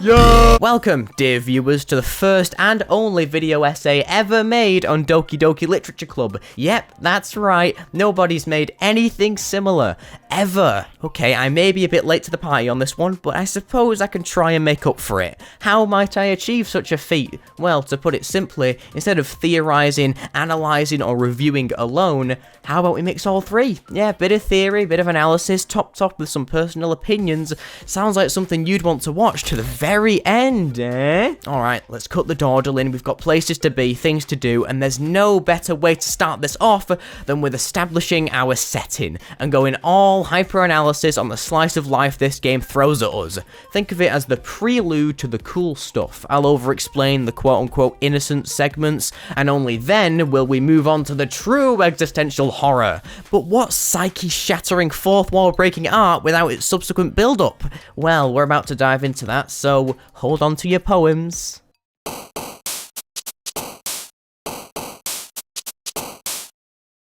Yo! Welcome, dear viewers, to the first and only video essay ever made on Doki Doki Literature Club. Yep, that's right, nobody's made anything similar, ever. Okay, I may be a bit late to the party on this one, but I suppose I can try and make up for it. How might I achieve such a feat? Well, to put it simply, instead of theorizing, analyzing, or reviewing alone, how about we mix all three? Yeah, bit of theory, bit of analysis, topped off with some personal opinions. Sounds like something you'd want to watch to the very end, eh? Alright, let's cut the dawdle in. We've got places to be, things to do, and there's no better way to start this off than with establishing our setting and going all hyper-analysis on the slice of life this game throws at us. Think of it as the prelude to the cool stuff. I'll over-explain the quote-unquote innocent segments, and only then will we move on to the true existential horror. But what psyche-shattering fourth-wall-breaking art without its subsequent build-up? Well, we're about to dive into that, so hold on to your poems.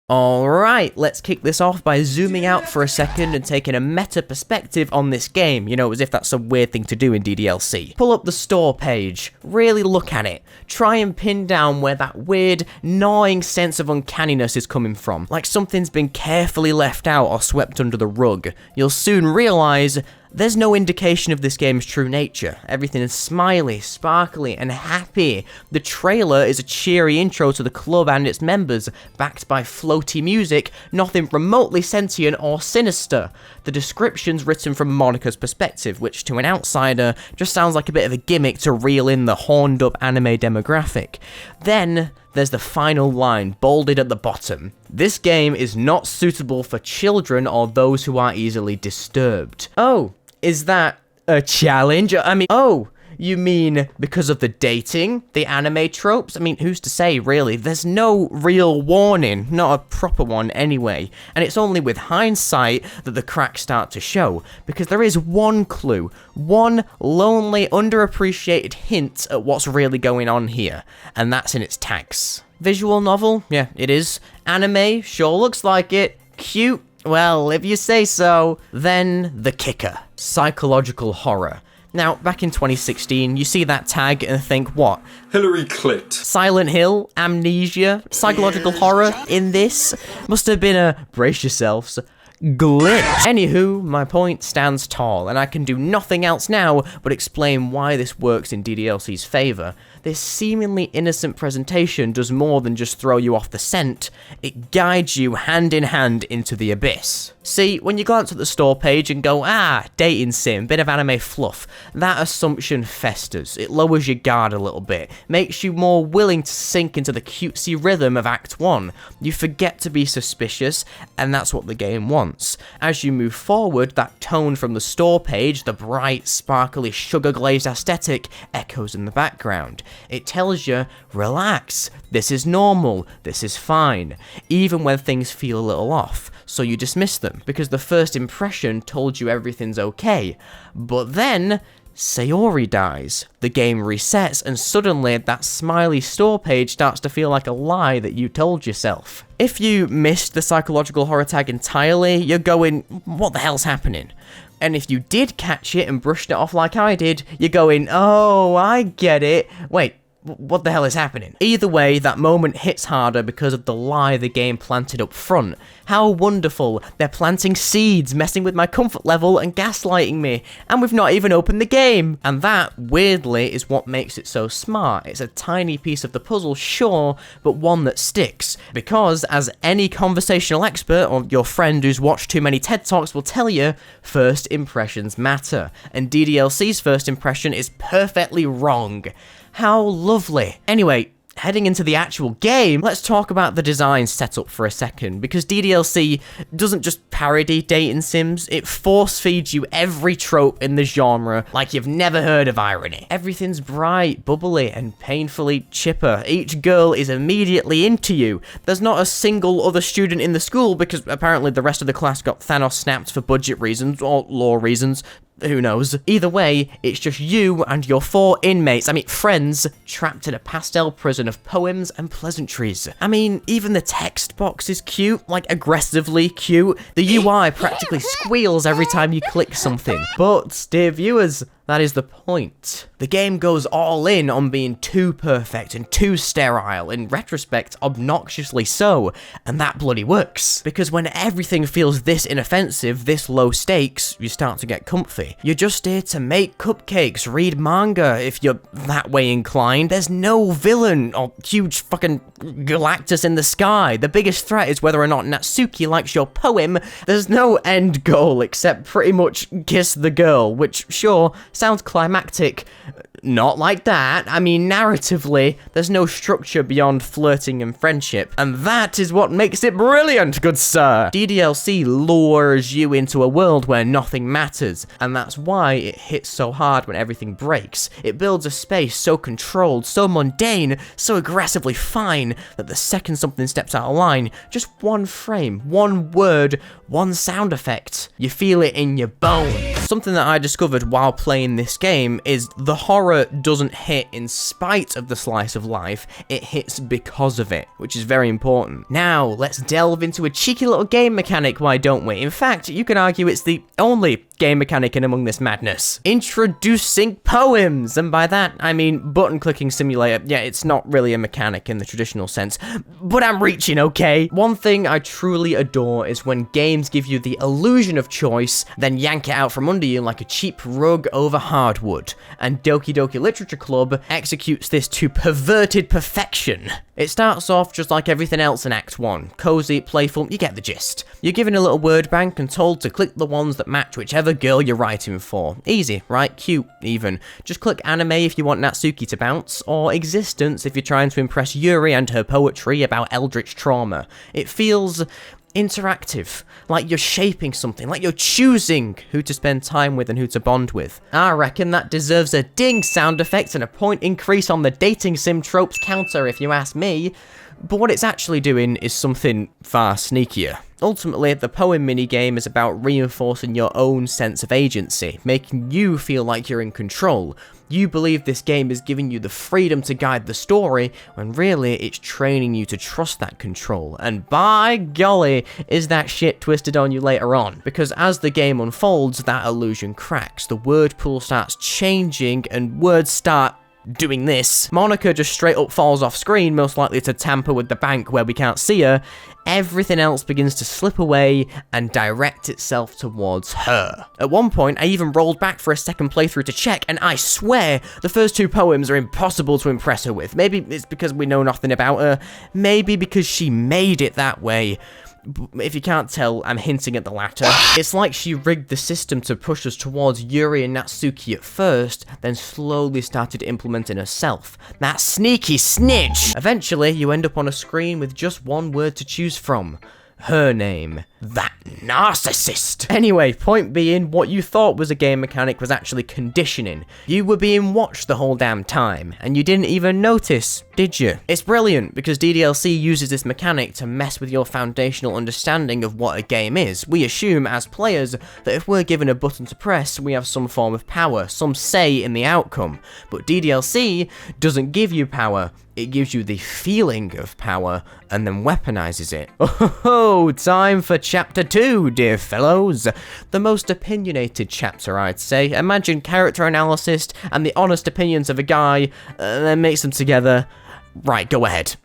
Alright, let's kick this off by zooming out for a second and taking a meta perspective on this game, you know, as if that's some weird thing to do in DDLC. Pull up the store page, really look at it, try and pin down where that weird, gnawing sense of uncanniness is coming from, like something's been carefully left out or swept under the rug. You'll soon realise there's no indication of this game's true nature. Everything is smiley, sparkly, and happy. The trailer is a cheery intro to the club and its members, backed by floaty music, nothing remotely sentient or sinister. The description's written from Monika's perspective, which to an outsider just sounds like a bit of a gimmick to reel in the horned-up anime demographic. Then there's the final line, bolded at the bottom. This game is not suitable for children or those who are easily disturbed. Oh, is that a challenge? I mean, oh, you mean because of the dating, the anime tropes? I mean, who's to say, really? There's no real warning, not a proper one anyway. And it's only with hindsight that the cracks start to show, because there is one clue, one lonely, underappreciated hint at what's really going on here, and that's in its tags. Visual novel? Yeah, it is. Anime? Sure looks like it. Cute? Well, if you say so. Then the kicker. Psychological horror. Now, back in 2016, you see that tag and think, what? Hillary Clit. Silent Hill, Amnesia, psychological horror in this? Must have been a, brace yourselves, glitch. Anywho, my point stands tall, and I can do nothing else now but explain why this works in DDLC's favour. This seemingly innocent presentation does more than just throw you off the scent, it guides you hand in hand into the abyss. See, when you glance at the store page and go, dating sim, bit of anime fluff, that assumption festers, it lowers your guard a little bit, makes you more willing to sink into the cutesy rhythm of Act 1. You forget to be suspicious, and that's what the game wants. As you move forward, that tone from the store page, the bright, sparkly, sugar-glazed aesthetic, echoes in the background. It tells you, relax, this is normal, this is fine, even when things feel a little off, so you dismiss them, because the first impression told you everything's okay. But then Sayori dies, the game resets, and suddenly that smiley store page starts to feel like a lie that you told yourself. If you missed the psychological horror tag entirely, you're going, what the hell's happening? And if you did catch it and brushed it off like I did, you're going, oh, I get it. Wait, what the hell is happening? Either way, that moment hits harder because of the lie the game planted up front. How wonderful, they're planting seeds, messing with my comfort level and gaslighting me, and we've not even opened the game. And that, weirdly, is what makes it so smart. It's a tiny piece of the puzzle, sure, but one that sticks. Because, as any conversational expert or your friend who's watched too many TED Talks will tell you, first impressions matter. And DDLC's first impression is perfectly wrong. How lovely. Anyway, heading into the actual game, let's talk about the design setup for a second, because DDLC doesn't just parody dating sims, it force feeds you every trope in the genre like you've never heard of irony. Everything's bright, bubbly, and painfully chipper. Each girl is immediately into you. There's not a single other student in the school because apparently the rest of the class got Thanos snapped for budget reasons, or lore reasons. Who knows? Either way, it's just you and your 4 inmates, friends, trapped in a pastel prison of poems and pleasantries. Even the text box is cute, like aggressively cute. The UI practically squeals every time you click something. But, dear viewers, That is the point. The game goes all in on being too perfect and too sterile, in retrospect, obnoxiously so, and that bloody works. Because when everything feels this inoffensive, this low stakes, you start to get comfy. You're just here to make cupcakes, read manga if you're that way inclined. There's no villain or huge fucking Galactus in the sky. The biggest threat is whether or not Natsuki likes your poem. There's no end goal except pretty much kiss the girl, which sure, sounds climactic. Not like that. I mean, narratively, there's no structure beyond flirting and friendship, and that is what makes it brilliant, good sir. DDLC lures you into a world where nothing matters, and that's why it hits so hard when everything breaks. It builds a space so controlled, so mundane, so aggressively fine, that the second something steps out of line, just one frame, one word, one sound effect, you feel it in your bones. Something that I discovered while playing this game is the horror doesn't hit in spite of the slice of life, it hits because of it, which is very important. Now, let's delve into a cheeky little game mechanic, why don't we? In fact, you can argue it's the only game mechanic in among this madness. Introducing poems, and by that, I mean button clicking simulator. Yeah, it's not really a mechanic in the traditional sense, but I'm reaching, okay? One thing I truly adore is when games give you the illusion of choice, then yank it out from under you like a cheap rug over hardwood, and Doki Doki Literature Club executes this to perverted perfection. It starts off just like everything else in Act 1. Cozy, playful, you get the gist. You're given a little word bank and told to click the ones that match whichever girl you're writing for. Easy, right? Cute, even. Just click anime if you want Natsuki to bounce, or existence if you're trying to impress Yuri and her poetry about eldritch trauma. It feels interactive, like you're shaping something, like you're choosing who to spend time with and who to bond with. I reckon that deserves a ding sound effect and a point increase on the dating sim tropes counter if you ask me, but what it's actually doing is something far sneakier. Ultimately, the poem minigame is about reinforcing your own sense of agency, making you feel like you're in control. You believe this game is giving you the freedom to guide the story, when really it's training you to trust that control. And by golly, is that shit twisted on you later on. Because as the game unfolds, that illusion cracks, the word pool starts changing, and words start doing this. Monika just straight up falls off screen, most likely to tamper with the bank where we can't see her. Everything else begins to slip away and direct itself towards her. At one point, I even rolled back for a second playthrough to check, and I swear the first two poems are impossible to impress her with. Maybe it's because we know nothing about her, maybe because she made it that way. If you can't tell, I'm hinting at the latter. It's like she rigged the system to push us towards Yuri and Natsuki at first, then slowly started implementing herself. That sneaky snitch! Eventually, you end up on a screen with just one word to choose from. Her name. That narcissist. Anyway, point being, what you thought was a game mechanic was actually conditioning. You were being watched the whole damn time, and you didn't even notice, did you? It's brilliant, because DDLC uses this mechanic to mess with your foundational understanding of what a game is. We assume, as players, that if we're given a button to press, we have some form of power, some say in the outcome. But DDLC doesn't give you power. It gives you the feeling of power, and then weaponizes it. Oh, time for Chapter 2, dear fellows. The most opinionated chapter, I'd say. Imagine character analysis and the honest opinions of a guy, then mix them together. Right, go ahead.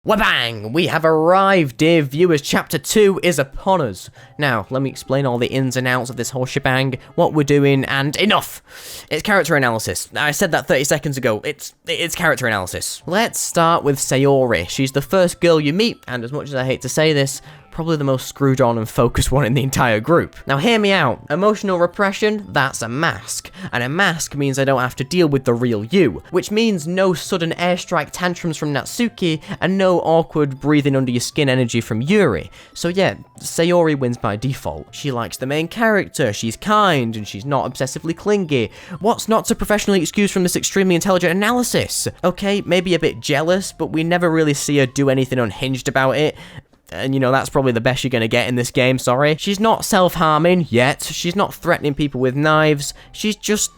Wabang! We have arrived, dear viewers. Chapter 2 is upon us. Now, let me explain all the ins and outs of this whole shebang, what we're doing, and enough! It's character analysis. I said that 30 seconds ago. It's character analysis. Let's start with Sayori. She's the first girl you meet, and as much as I hate to say this, probably the most screwed on and focused one in the entire group. Now hear me out. Emotional repression, that's a mask. And a mask means I don't have to deal with the real you, which means no sudden airstrike tantrums from Natsuki, and no awkward breathing under your skin energy from Yuri. So yeah, Sayori wins by default. She likes the main character, she's kind, and she's not obsessively clingy. What's not to professionally excuse from this extremely intelligent analysis? Okay, maybe a bit jealous, but we never really see her do anything unhinged about it. And you know, that's probably the best you're gonna get in this game, sorry. She's not self-harming yet. She's not threatening people with knives. She's just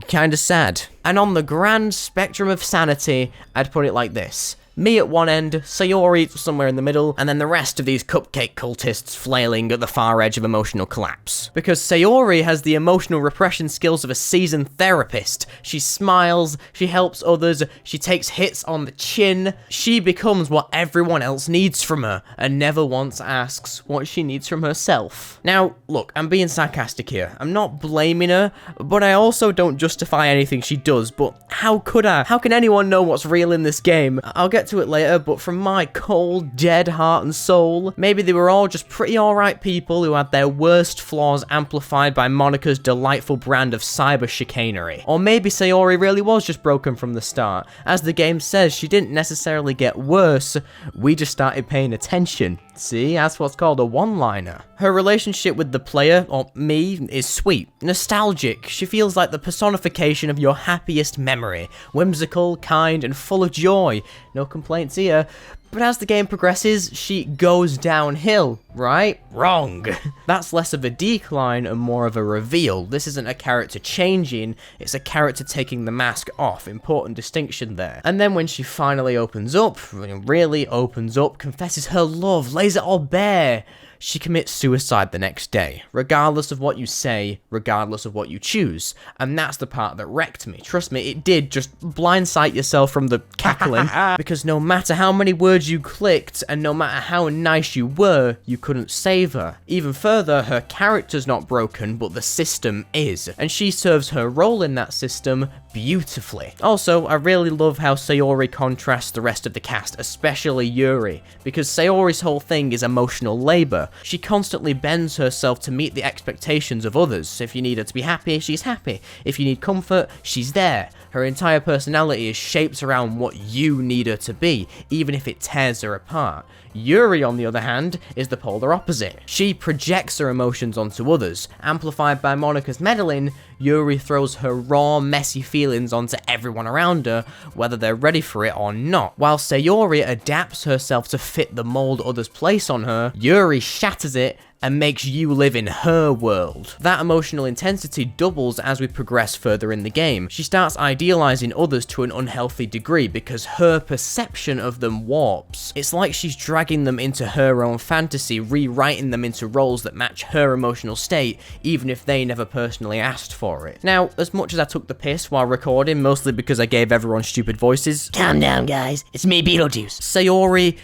kinda sad. And on the grand spectrum of sanity, I'd put it like this. Me at one end, Sayori somewhere in the middle, and then the rest of these cupcake cultists flailing at the far edge of emotional collapse. Because Sayori has the emotional repression skills of a seasoned therapist. She smiles, she helps others, she takes hits on the chin. She becomes what everyone else needs from her, and never once asks what she needs from herself. Now, look, I'm being sarcastic here. I'm not blaming her, but I also don't justify anything she does, but how could I? How can anyone know what's real in this game? I'll get to it later, but from my cold, dead heart and soul, maybe they were all just pretty alright people who had their worst flaws amplified by Monika's delightful brand of cyber chicanery. Or maybe Sayori really was just broken from the start. As the game says, she didn't necessarily get worse, we just started paying attention. See, that's what's called a one-liner. Her relationship with the player, or me, is sweet, nostalgic. She feels like the personification of your happiest memory. Whimsical, kind, and full of joy. No complaints here. But as the game progresses, she goes downhill, right? Wrong. That's less of a decline and more of a reveal. This isn't a character changing, it's a character taking the mask off. Important distinction there. And then when she finally opens up, really opens up, confesses her love, lays it all bare, she commits suicide the next day, regardless of what you say, regardless of what you choose. And that's the part that wrecked me. Trust me, it did. Just blindsight yourself from the cackling, because no matter how many words you clicked, and no matter how nice you were, you couldn't save her. Even further, her character's not broken, but the system is, and she serves her role in that system beautifully. Also, I really love how Sayori contrasts the rest of the cast, especially Yuri, because Sayori's whole thing is emotional labor. She constantly bends herself to meet the expectations of others. If you need her to be happy, she's happy. If you need comfort, she's there. Her entire personality is shaped around what you need her to be, even if it tears her apart. Yuri, on the other hand, is the polar opposite. She projects her emotions onto others. Amplified by Monika's meddling, Yuri throws her raw, messy feelings onto everyone around her, whether they're ready for it or not. While Sayori adapts herself to fit the mold others place on her, Yuri shatters it and makes you live in her world. That emotional intensity doubles as we progress further in the game. She starts idealizing others to an unhealthy degree because her perception of them warps. It's like she's dragging them into her own fantasy, rewriting them into roles that match her emotional state, even if they never personally asked for it. Now, as much as I took the piss while recording, mostly because I gave everyone stupid voices, calm down, guys. It's me, Beetlejuice. Sayori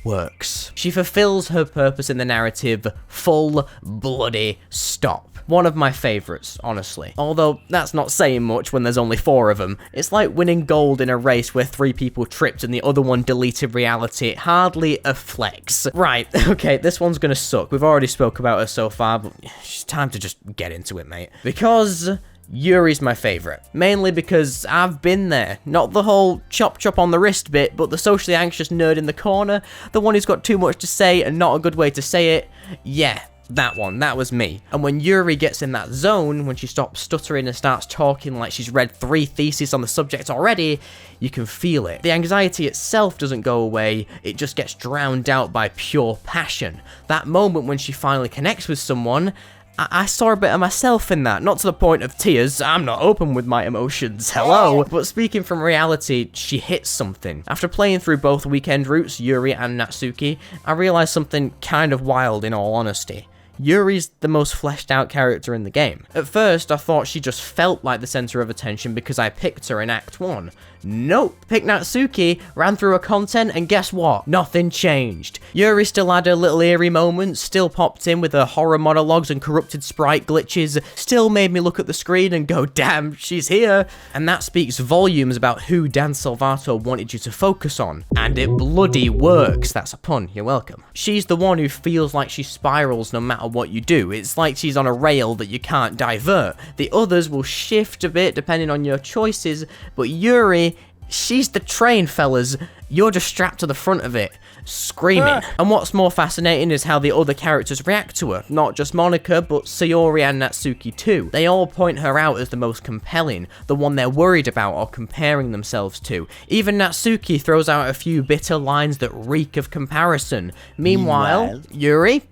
works. She fulfills her purpose in the narrative, full bloody stop. One of my favourites, honestly. Although, that's not saying much when there's only 4 of them. It's like winning gold in a race where 3 people tripped and the other one deleted reality. Hardly a flex. Right, okay, this one's gonna suck. We've already spoke about her so far, but it's time to just get into it, mate. Because Yuri's my favourite, mainly because I've been there. Not the whole chop chop on the wrist bit, but the socially anxious nerd in the corner, the one who's got too much to say and not a good way to say it. Yeah, that one, that was me. And when Yuri gets in that zone, when she stops stuttering and starts talking like she's read 3 theses on the subject already, you can feel it. The anxiety itself doesn't go away, it just gets drowned out by pure passion. That moment when she finally connects with someone, I saw a bit of myself in that, not to the point of tears. I'm not open with my emotions, hello. But speaking from reality, she hits something. After playing through both weekend routes, Yuri and Natsuki, I realized something kind of wild in all honesty. Yuri's the most fleshed out character in the game. At first, I thought she just felt like the center of attention because I picked her in Act 1. Nope. Picked Natsuki, ran through her content, and guess what? Nothing changed. Yuri still had her little eerie moments, still popped in with her horror monologues and corrupted sprite glitches, still made me look at the screen and go, damn, she's here. And that speaks volumes about who Dan Salvato wanted you to focus on. And it bloody works. That's a pun, you're welcome. She's the one who feels like she spirals no matter what you do. It's like she's on a rail that you can't divert. The others will shift a bit depending on your choices, but Yuri, she's the train, fellas, you're just strapped to the front of it, screaming. And what's more fascinating is how the other characters react to her. Not just Monika, but Sayori and Natsuki too. They all point her out as the most compelling, the one they're worried about or comparing themselves to. Even Natsuki throws out a few bitter lines that reek of comparison. Meanwhile, Yuri,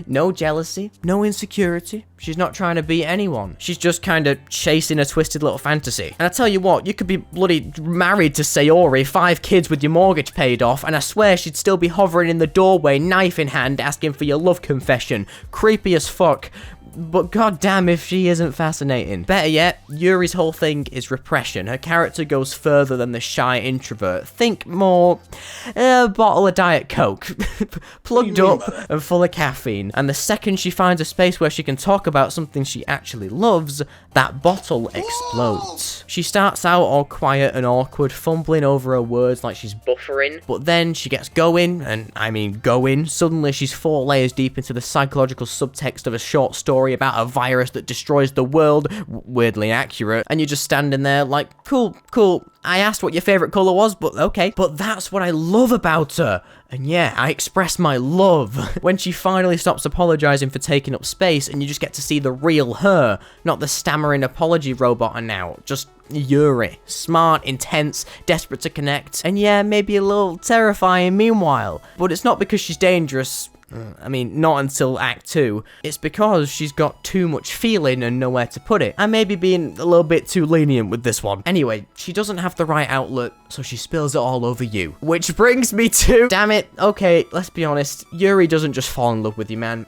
no jealousy, no insecurity. She's not trying to beat anyone. She's just kind of chasing a twisted little fantasy. And I tell you what, you could be bloody married to Sayori, 5 kids with your mortgage paid off, and I swear she'd still be hovering in the doorway, knife in hand, asking for your love confession. Creepy as fuck. But goddamn if she isn't fascinating. Better yet, Yuri's whole thing is repression. Her character goes further than the shy introvert. Think more, a bottle of Diet Coke. Plugged up and full of caffeine. And the second she finds a space where she can talk about something she actually loves, that bottle explodes. She starts out all quiet and awkward, fumbling over her words like she's buffering. But then she gets going, and I mean going. Suddenly she's 4 layers deep into the psychological subtext of a short story about a virus that destroys the world, weirdly accurate, and you're just standing there like, cool, I asked what your favorite color was, but okay. But that's what I love about her. And yeah, I express my love. When she finally stops apologizing for taking up space and you just get to see the real her, not the stammering apology robot now, just Yuri. Smart, intense, desperate to connect, and yeah, maybe a little terrifying meanwhile. But it's not because she's dangerous. I mean, not until Act 2. It's because she's got too much feeling and nowhere to put it. I may be being a little bit too lenient with this one. Anyway, she doesn't have the right outlet, so she spills it all over you. Which brings me to... Damn it. Okay, let's be honest. Yuri doesn't just fall in love with you, man.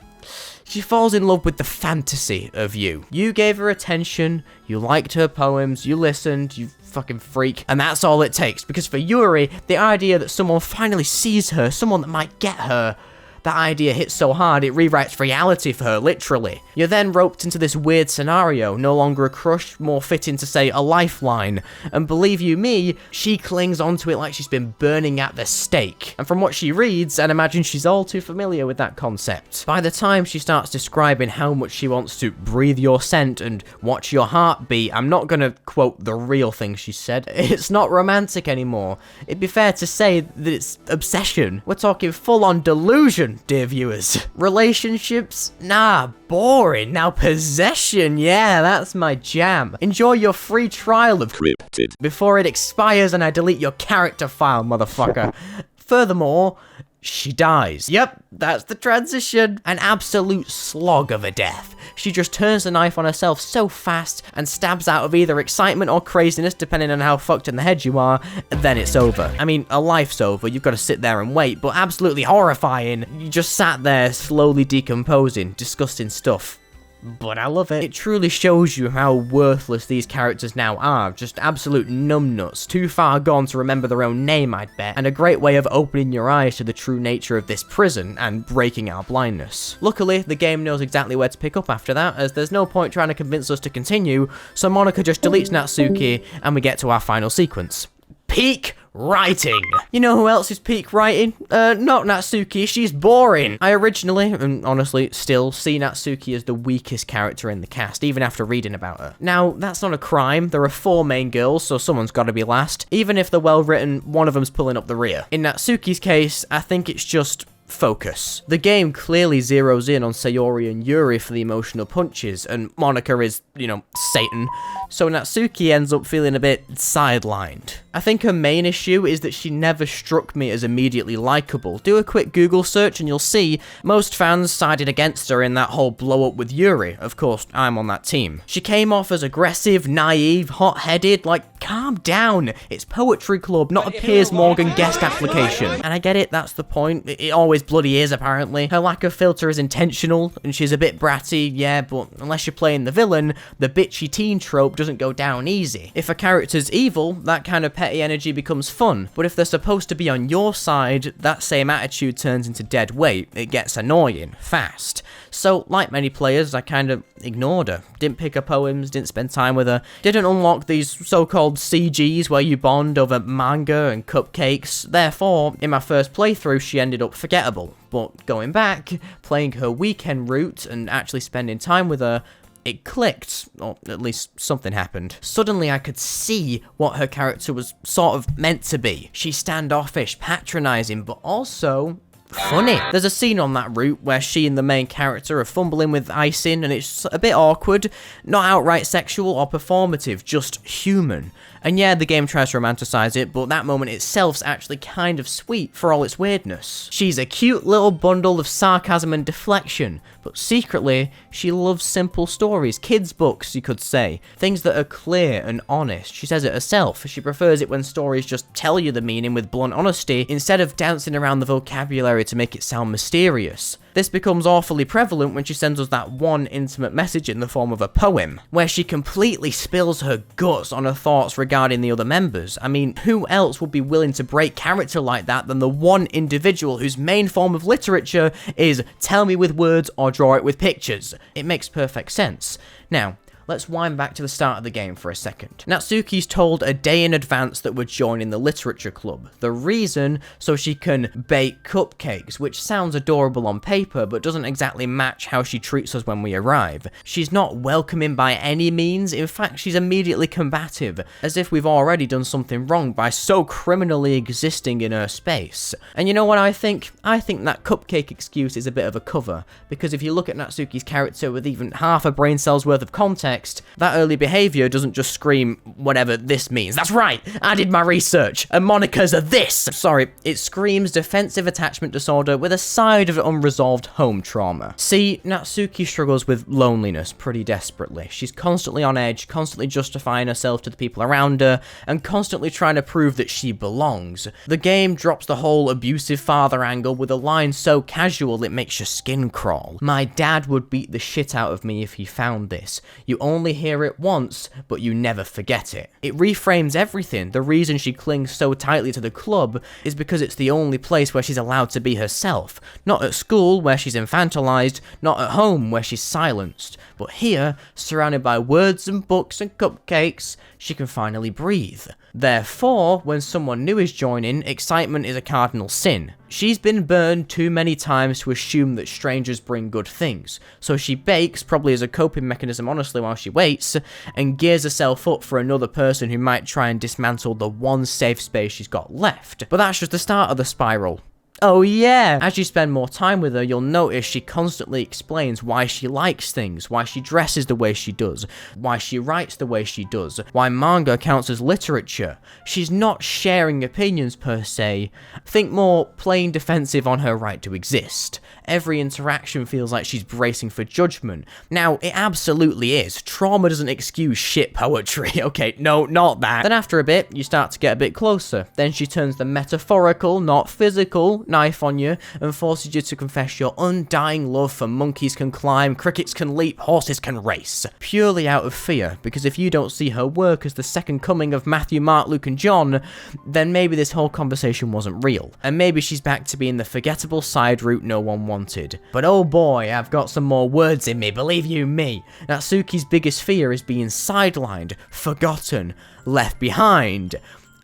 She falls in love with the fantasy of you. You gave her attention, you liked her poems, you listened, you fucking freak. And that's all it takes. Because for Yuri, the idea that someone finally sees her, someone that might get her... That idea hits so hard, it rewrites reality for her, literally. You're then roped into this weird scenario, no longer a crush, more fitting to say a lifeline. And believe you me, she clings onto it like she's been burning at the stake. And from what she reads, I'd imagine she's all too familiar with that concept. By the time she starts describing how much she wants to breathe your scent and watch your heart beat, I'm not gonna quote the real thing she said. It's not romantic anymore. It'd be fair to say that it's obsession. We're talking full-on delusion, dear viewers. Relationships? Nah, boring. Now possession, yeah, that's my jam. Enjoy your free trial of Cryptid before it expires and I delete your character file, motherfucker. Furthermore, she dies. Yep, that's the transition. An absolute slog of a death. She just turns the knife on herself so fast and stabs out of either excitement or craziness, depending on how fucked in the head you are, and then it's over. I mean, a life's over, you've got to sit there and wait, but absolutely horrifying. You just sat there slowly decomposing, disgusting stuff. But I love it. It truly shows you how worthless these characters now are. Just absolute numbnuts. Too far gone to remember their own name, I'd bet. And a great way of opening your eyes to the true nature of this prison and breaking our blindness. Luckily, the game knows exactly where to pick up after that, as there's no point trying to convince us to continue, so Monika just deletes Natsuki, and we get to our final sequence. Peak writing. You know who else is peak writing? Not Natsuki, she's boring. I originally, and honestly still, see Natsuki as the weakest character in the cast, even after reading about her. Now, that's not a crime. There are 4 main girls, so someone's gotta be last. Even if they're well written, one of them's pulling up the rear. In Natsuki's case, I think it's just focus. The game clearly zeroes in on Sayori and Yuri for the emotional punches, and Monika is, you know, Satan, so Natsuki ends up feeling a bit sidelined. I think her main issue is that she never struck me as immediately likable. Do a quick Google search and you'll see most fans sided against her in that whole blow up with Yuri. Of course, I'm on that team. She came off as aggressive, naive, hot-headed, like, calm down. It's Poetry Club, not a Piers Morgan guest application. And I get it, that's the point. It always bloody is, apparently. Her lack of filter is intentional, and she's a bit bratty, yeah, but unless you're playing the villain, the bitchy teen trope doesn't go down easy. If a character's evil, that kind of petty energy becomes fun, but if they're supposed to be on your side, that same attitude turns into dead weight. It gets annoying, fast. So, like many players, I kind of ignored her. Didn't pick her poems, didn't spend time with her, didn't unlock these so-called CGs where you bond over manga and cupcakes. Therefore, in my first playthrough, she ended up forgettable. But going back, playing her weekend route and actually spending time with her, it clicked, or at least something happened. Suddenly I could see what her character was sort of meant to be. She's standoffish, patronizing, but also funny. There's a scene on that route where she and the main character are fumbling with icing, and it's a bit awkward, not outright sexual or performative, just human. And yeah, the game tries to romanticize it, but that moment itself's actually kind of sweet for all its weirdness. She's a cute little bundle of sarcasm and deflection, but secretly, she loves simple stories, kids' books, you could say. Things that are clear and honest. She says it herself. She prefers it when stories just tell you the meaning with blunt honesty, instead of dancing around the vocabulary to make it sound mysterious. This becomes awfully prevalent when she sends us that one intimate message in the form of a poem, where she completely spills her guts on her thoughts regarding the other members. I mean, who else would be willing to break character like that than the one individual whose main form of literature is tell me with words or draw it with pictures? It makes perfect sense. Now, let's wind back to the start of the game for a second. Natsuki's told a day in advance that we're joining the literature club. The reason, so she can bake cupcakes, which sounds adorable on paper, but doesn't exactly match how she treats us when we arrive. She's not welcoming by any means, in fact she's immediately combative, as if we've already done something wrong by so criminally existing in her space. And you know what I think? I think that cupcake excuse is a bit of a cover, because if you look at Natsuki's character with even half a brain cell's worth of context, that early behavior doesn't just scream whatever this means. That's right, I did my research, and Monika's a this! Sorry, it screams defensive attachment disorder with a side of unresolved home trauma. See, Natsuki struggles with loneliness pretty desperately. She's constantly on edge, constantly justifying herself to the people around her, and constantly trying to prove that she belongs. The game drops the whole abusive father angle with a line so casual it makes your skin crawl. My dad would beat the shit out of me if he found this. You only hear it once, but you never forget it. It reframes everything. The reason she clings so tightly to the club is because it's the only place where she's allowed to be herself. Not at school, where she's infantilized, not at home, where she's silenced. But here, surrounded by words and books and cupcakes, she can finally breathe. Therefore, when someone new is joining, excitement is a cardinal sin. She's been burned too many times to assume that strangers bring good things, so she bakes, probably as a coping mechanism honestly while she waits, and gears herself up for another person who might try and dismantle the one safe space she's got left. But that's just the start of the spiral. Oh yeah! As you spend more time with her, you'll notice she constantly explains why she likes things, why she dresses the way she does, why she writes the way she does, why manga counts as literature. She's not sharing opinions per se. Think more playing defensive on her right to exist. Every interaction feels like she's bracing for judgment. Now, it absolutely is. Trauma doesn't excuse shit poetry. Okay, no, not that. Then after a bit, you start to get a bit closer. Then she turns the metaphorical, not physical, knife on you and forces you to confess your undying love for monkeys can climb, crickets can leap, horses can race. Purely out of fear, because if you don't see her work as the second coming of Matthew, Mark, Luke and John, then maybe this whole conversation wasn't real. And maybe she's back to being the forgettable side route no one wanted. But oh boy, I've got some more words in me, believe you me. Natsuki's biggest fear is being sidelined, forgotten, left behind.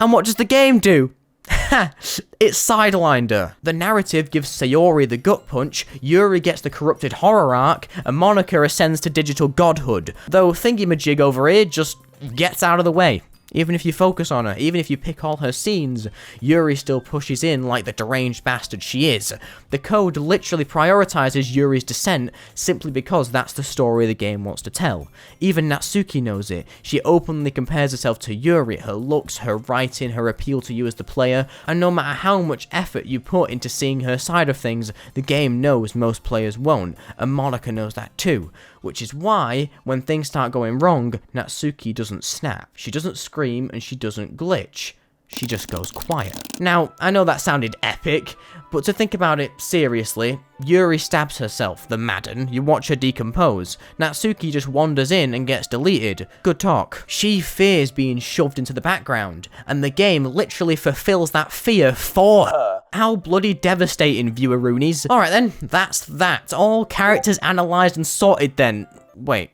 And what does the game do? Ha! It sidelined her. The narrative gives Sayori the gut punch, Yuri gets the corrupted horror arc, and Monika ascends to digital godhood. Though Thingy-Majig over here just gets out of the way. Even if you focus on her, even if you pick all her scenes, Yuri still pushes in like the deranged bastard she is. The code literally prioritizes Yuri's descent simply because that's the story the game wants to tell. Even Natsuki knows it. She openly compares herself to Yuri, her looks, her writing, her appeal to you as the player, and no matter how much effort you put into seeing her side of things, the game knows most players won't, and Monika knows that too. Which is why, when things start going wrong, Natsuki doesn't snap. She doesn't scream and she doesn't glitch. She just goes quiet. Now, I know that sounded epic, but to think about it seriously, Yuri stabs herself, the madden, you watch her decompose. Natsuki just wanders in and gets deleted. Good talk. She fears being shoved into the background, and the game literally fulfills that fear for her. How bloody devastating, viewer-roonies. Alright then, that's that. All characters analysed and sorted then. Wait,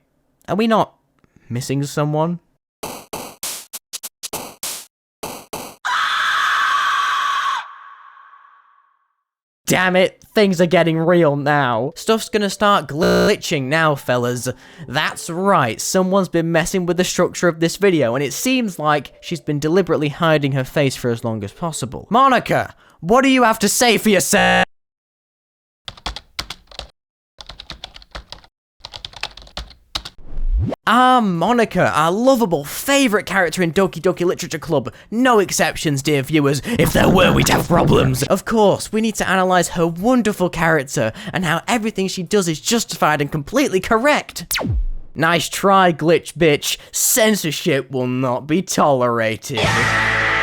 are we not missing someone? damn it, things are getting real now. Stuff's gonna start glitching now, fellas. That's right, someone's been messing with the structure of this video, and it seems like she's been deliberately hiding her face for as long as possible. Monika, what do you have to say for yourself? Monika, our lovable favourite character in Doki Doki Literature Club. No exceptions, dear viewers. If there were, we'd have problems. Of course, we need to analyse her wonderful character and how everything she does is justified and completely correct. Nice try, glitch bitch. Censorship will not be tolerated.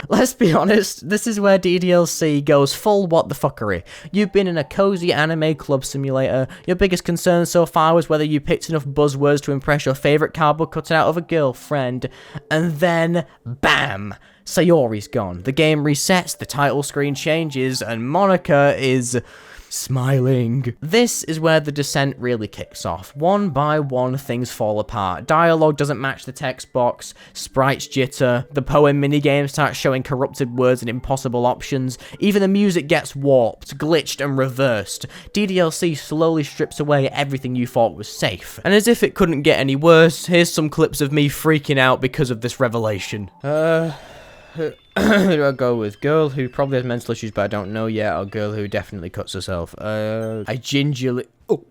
Let's be honest, this is where DDLC goes full what the fuckery. You've been in a cozy anime club simulator. Your biggest concern so far was whether you picked enough buzzwords to impress your favourite cardboard cutout of a girlfriend. And then, bam! Sayori's gone. The game resets, the title screen changes, and Monika is smiling. This is where the descent really kicks off. One by one, things fall apart. Dialogue doesn't match the text box, sprites jitter, the poem minigame starts showing corrupted words and impossible options, even the music gets warped, glitched, and reversed. DDLC slowly strips away everything you thought was safe. And as if it couldn't get any worse, here's some clips of me freaking out because of this revelation. Who do I go with? Girl who probably has mental issues but I don't know yet, or girl who definitely cuts herself? I gingerly... Oh,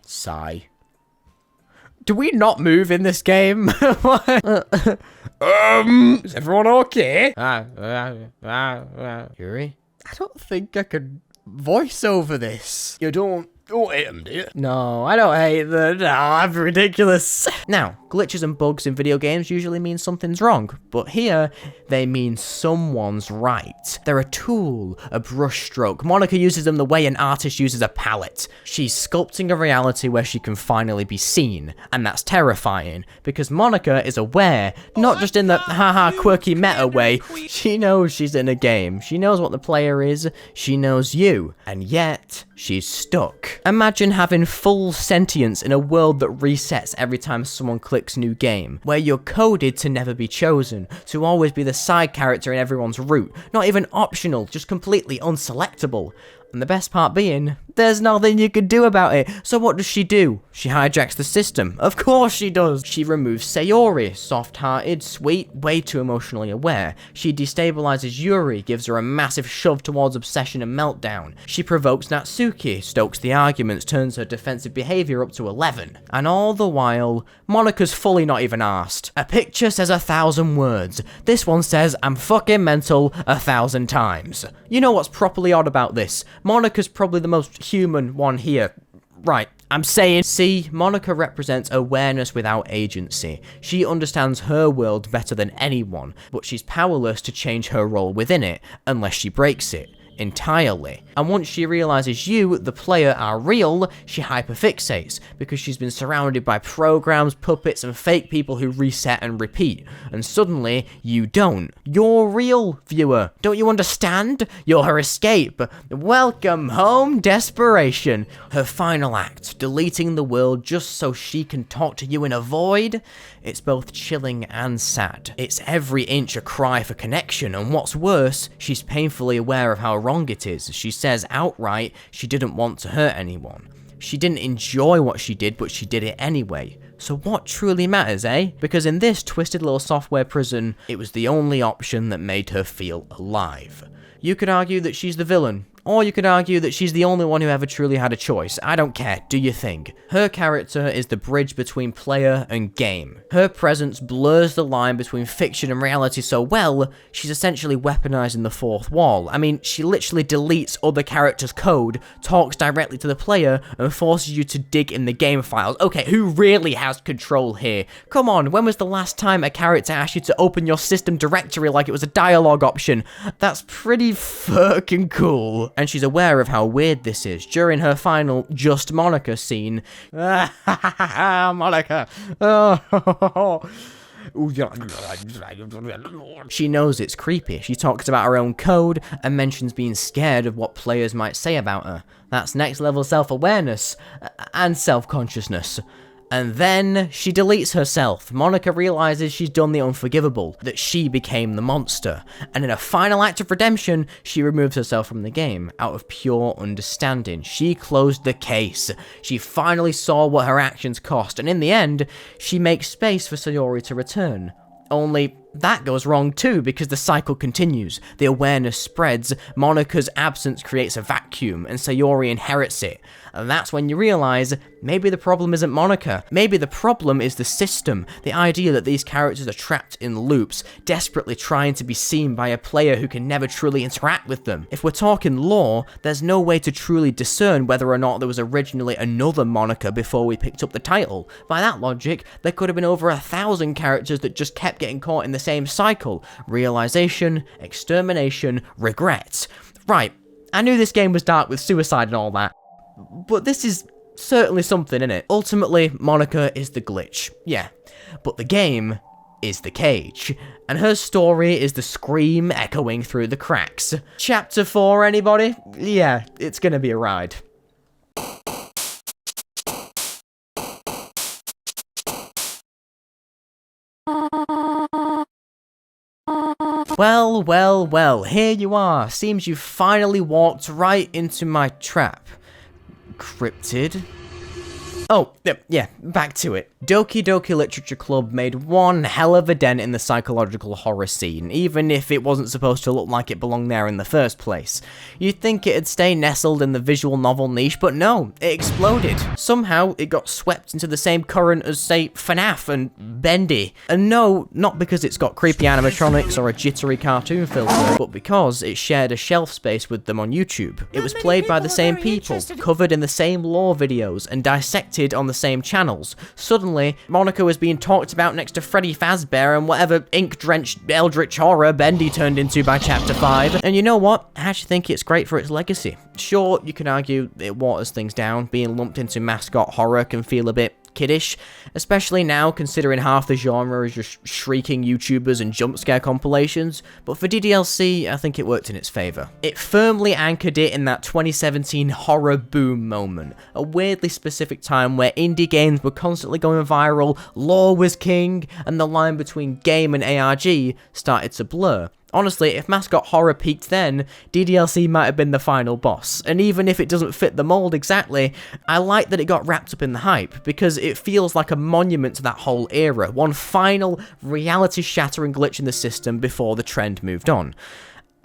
sigh. Do we not move in this game? Is everyone okay? Yuri? I don't think I could voice over this. You don't hate them, do you? No, I don't hate them. No, I'm ridiculous. Now, glitches and bugs in video games usually mean something's wrong, but here, they mean someone's right. They're a tool, a brushstroke. Monika uses them the way an artist uses a palette. She's sculpting a reality where she can finally be seen, and that's terrifying, because Monika is aware, not just in the haha quirky meta way, she knows she's in a game. She knows what the player is, she knows you, and yet, she's stuck. Imagine having full sentience in a world that resets every time someone clicks new game, where you're coded to never be chosen, to always be the side character in everyone's route, not even optional, just completely unselectable. And the best part being, there's nothing you could do about it. So what does she do? She hijacks the system. Of course she does. She removes Sayori, soft-hearted, sweet, way too emotionally aware. She destabilizes Yuri, gives her a massive shove towards obsession and meltdown. She provokes Natsuki, stokes the arguments, turns her defensive behavior up to 11. And all the while, Monika's fully not even arsed. A picture says 1,000 words. This one says, I'm fucking mental 1,000 times. You know what's properly odd about this? Monika's probably the most human one here. Right, I'm saying, see, Monika represents awareness without agency. She understands her world better than anyone, but she's powerless to change her role within it, unless she breaks it. Entirely. And once she realizes you, the player, are real, she hyperfixates, because she's been surrounded by programs, puppets, and fake people who reset and repeat. And suddenly, you don't. You're real, viewer. Don't you understand? You're her escape. Welcome home, desperation. Her final act, deleting the world just so she can talk to you in a void. It's both chilling and sad. It's every inch a cry for connection, and what's worse, she's painfully aware of how wrong it is. She says outright she didn't want to hurt anyone. She didn't enjoy what she did, but she did it anyway. So what truly matters, eh? Because in this twisted little software prison, it was the only option that made her feel alive. You could argue that she's the villain, or you could argue that she's the only one who ever truly had a choice. I don't care, do your thing. Her character is the bridge between player and game. Her presence blurs the line between fiction and reality so well, she's essentially weaponizing the fourth wall. I mean, she literally deletes other characters' code, talks directly to the player, and forces you to dig in the game files. Okay, who really has control here? Come on, when was the last time a character asked you to open your system directory like it was a dialogue option? That's pretty fucking cool. And she's aware of how weird this is. During her final Just Monika scene, Monika, she knows it's creepy. She talks about her own code and mentions being scared of what players might say about her. That's next level self-awareness and self-consciousness. And then she deletes herself. Monika realizes she's done the unforgivable, that she became the monster. And in a final act of redemption, she removes herself from the game out of pure understanding. She closed the case. She finally saw what her actions cost, and in the end, she makes space for Sayori to return. Only that goes wrong too, because the cycle continues. The awareness spreads, Monika's absence creates a vacuum, and Sayori inherits it. And that's when you realize, maybe the problem isn't Monika. Maybe the problem is the system. The idea that these characters are trapped in loops, desperately trying to be seen by a player who can never truly interact with them. If we're talking lore, there's no way to truly discern whether or not there was originally another Monika before we picked up the title. By that logic, there could have been over 1,000 characters that just kept getting caught in the same cycle. Realization, extermination, regret. Right, I knew this game was dark with suicide and all that, but this is certainly something, innit? Ultimately, Monika is the glitch, yeah, but the game is the cage, and her story is the scream echoing through the cracks. Chapter 4, anybody? Yeah, it's gonna be a ride. Well, here you are. Seems you finally walked right into my trap. Cryptid? Oh, yeah, back to it. Doki Doki Literature Club made one hell of a dent in the psychological horror scene, even if it wasn't supposed to look like it belonged there in the first place. You'd think it'd stay nestled in the visual novel niche, but no, it exploded. Somehow, it got swept into the same current as, say, FNAF and Bendy. And no, not because it's got creepy animatronics or a jittery cartoon filter, but because it shared a shelf space with them on YouTube. It was played by the same people, covered in the same lore videos, and dissected on the same channels. Suddenly, Monika was being talked about next to Freddy Fazbear and whatever ink-drenched eldritch horror Bendy turned into by Chapter 5. And you know what? I actually think it's great for its legacy. Sure, you can argue it waters things down. Being lumped into mascot horror can feel a bit kiddish, especially now considering half the genre is just shrieking YouTubers and jump scare compilations, but for DDLC, I think it worked in its favour. It firmly anchored it in that 2017 horror boom moment, a weirdly specific time where indie games were constantly going viral, lore was king, and the line between game and ARG started to blur. Honestly, if mascot horror peaked then, DDLC might have been the final boss, and even if it doesn't fit the mold exactly, I like that it got wrapped up in the hype, because it feels like a monument to that whole era, one final reality-shattering glitch in the system before the trend moved on.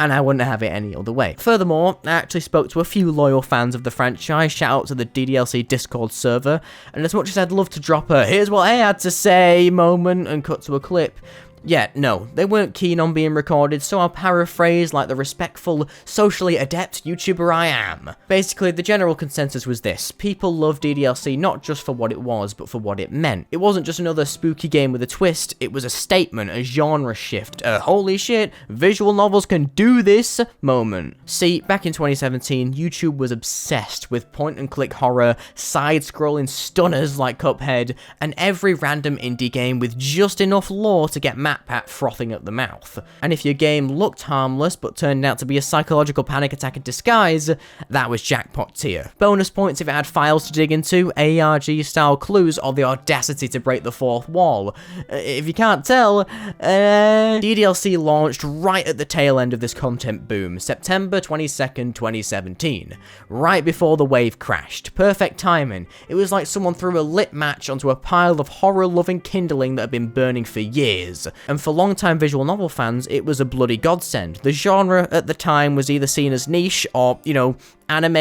And I wouldn't have it any other way. Furthermore, I actually spoke to a few loyal fans of the franchise, shout out to the DDLC Discord server, and as much as I'd love to drop a "here's what I had to say" moment and cut to a clip, yeah, no, they weren't keen on being recorded, so I'll paraphrase like the respectful, socially adept YouTuber I am. Basically, the general consensus was this: people loved DDLC not just for what it was, but for what it meant. It wasn't just another spooky game with a twist, it was a statement, a genre shift, a holy shit, visual novels can do this moment. See, back in 2017, YouTube was obsessed with point-and-click horror, side-scrolling stunners like Cuphead, and every random indie game with just enough lore to get MatPat frothing at the mouth. And if your game looked harmless but turned out to be a psychological panic attack in disguise, that was jackpot tier. Bonus points if it had files to dig into, ARG-style clues, or the audacity to break the fourth wall. If you can't tell, DDLC launched right at the tail end of this content boom, September 22nd, 2017, right before the wave crashed. Perfect timing. It was like someone threw a lit match onto a pile of horror-loving kindling that had been burning for years. And for long-time visual novel fans, it was a bloody godsend. The genre at the time was either seen as niche or, you know, anime,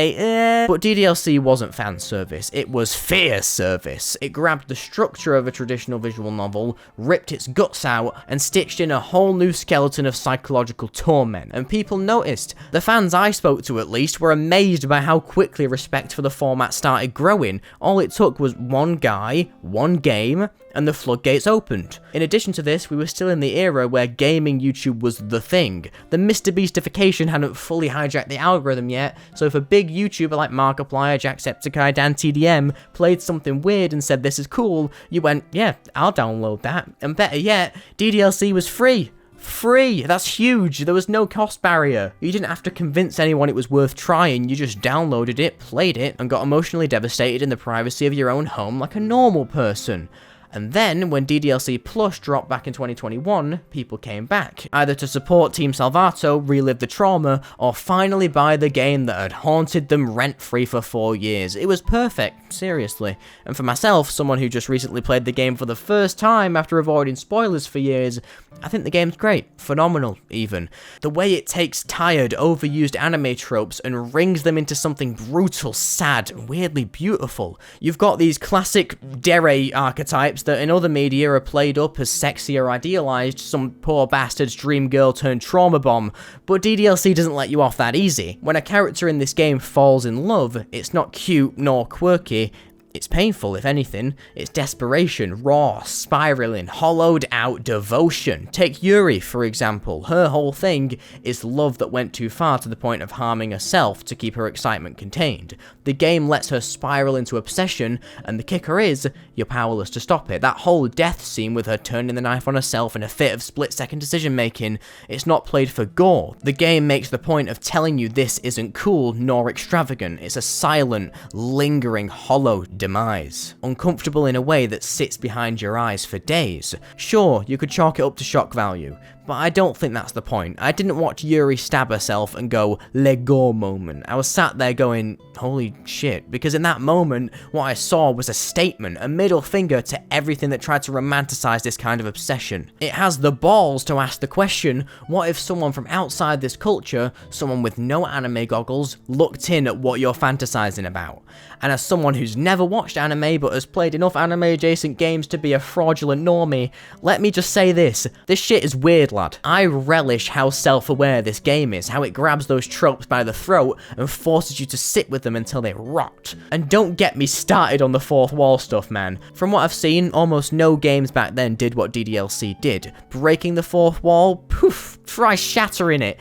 but DDLC wasn't fan service, it was fear service. It grabbed the structure of a traditional visual novel, ripped its guts out, and stitched in a whole new skeleton of psychological torment, and people noticed. The fans I spoke to, at least, were amazed by how quickly respect for the format started growing. All it took was one guy, one game, and the floodgates opened. In addition to this, we were still in the era where gaming YouTube was the thing. The MrBeastification hadn't fully hijacked the algorithm yet, so if a big YouTuber like Markiplier, Jacksepticeye, DanTDM played something weird and said this is cool, you went, yeah, I'll download that. And better yet, DDLC was free. free. That's huge. There was no cost barrier. You didn't have to convince anyone it was worth trying. You just downloaded it, played it, and got emotionally devastated in the privacy of your own home like a normal person. And then, when DDLC Plus dropped back in 2021, people came back, either to support Team Salvato, relive the trauma, or finally buy the game that had haunted them rent-free for 4 years. It was perfect, seriously. And for myself, someone who just recently played the game for the first time after avoiding spoilers for years, I think the game's great. Phenomenal, even. The way it takes tired, overused anime tropes and wrings them into something brutal, sad, and weirdly beautiful. You've got these classic dere archetypes that in other media are played up as sexy or idealized, some poor bastard's dream girl turned trauma bomb, but DDLC doesn't let you off that easy. When a character in this game falls in love, it's not cute nor quirky. It's painful, if anything. It's desperation, raw, spiraling, hollowed out devotion. Take Yuri, for example. Her whole thing is love that went too far to the point of harming herself to keep her excitement contained. The game lets her spiral into obsession, and the kicker is, you're powerless to stop it. That whole death scene with her turning the knife on herself in a fit of split-second decision-making, it's not played for gore. The game makes the point of telling you this isn't cool nor extravagant. It's a silent, lingering, hollow demise. Uncomfortable in a way that sits behind your eyes for days. Sure, you could chalk it up to shock value, but I don't think that's the point. I didn't watch Yuri stab herself and go, "let go" moment. I was sat there going, holy shit, because in that moment, what I saw was a statement, a middle finger to everything that tried to romanticize this kind of obsession. It has the balls to ask the question, what if someone from outside this culture, someone with no anime goggles, looked in at what you're fantasizing about? And as someone who's never watched anime but has played enough anime adjacent games to be a fraudulent normie, let me just say this shit is weird, lad. I relish how self-aware this game is, how it grabs those tropes by the throat and forces you to sit with them until they rot. And don't get me started on the fourth wall stuff, man. From what I've seen, almost no games back then did what DDLC did. Breaking the fourth wall, poof, try shattering it,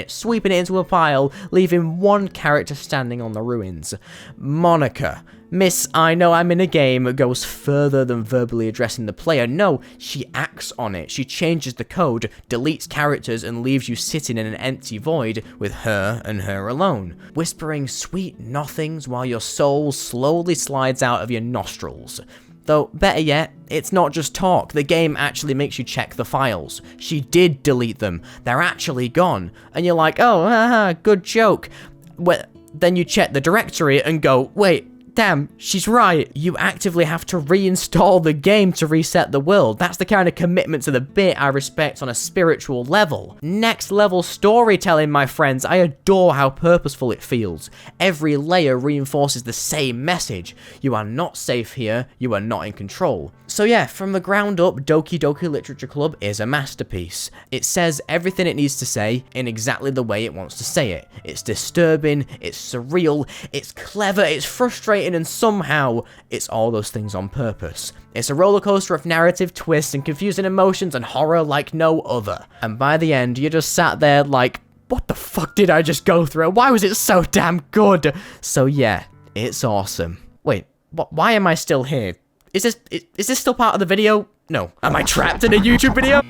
sweeping it into a pile, leaving one character standing on the ruins. Monika. Miss, I know I'm in a game, goes further than verbally addressing the player. No, she acts on it. She changes the code, deletes characters, and leaves you sitting in an empty void with her and her alone, whispering sweet nothings while your soul slowly slides out of your nostrils. Though, better yet, it's not just talk, the game actually makes you check the files. She did delete them, they're actually gone, and you're like, oh, haha, good joke. Well, then you check the directory and go, wait, damn, she's right. You actively have to reinstall the game to reset the world. That's the kind of commitment to the bit I respect on a spiritual level. Next level storytelling, my friends. I adore how purposeful it feels. Every layer reinforces the same message. You are not safe here. You are not in control. So yeah, from the ground up, Doki Doki Literature Club is a masterpiece. It says everything it needs to say in exactly the way it wants to say it. It's disturbing, it's surreal, it's clever, it's frustrating, and somehow it's all those things on purpose. It's a roller coaster of narrative twists and confusing emotions and horror like no other. And by the end, you just sat there like, what the fuck did I just go through? Why was it so damn good? So yeah, it's awesome. Wait, why am I still here? Is this still part of the video? No. Am I trapped in a YouTube video?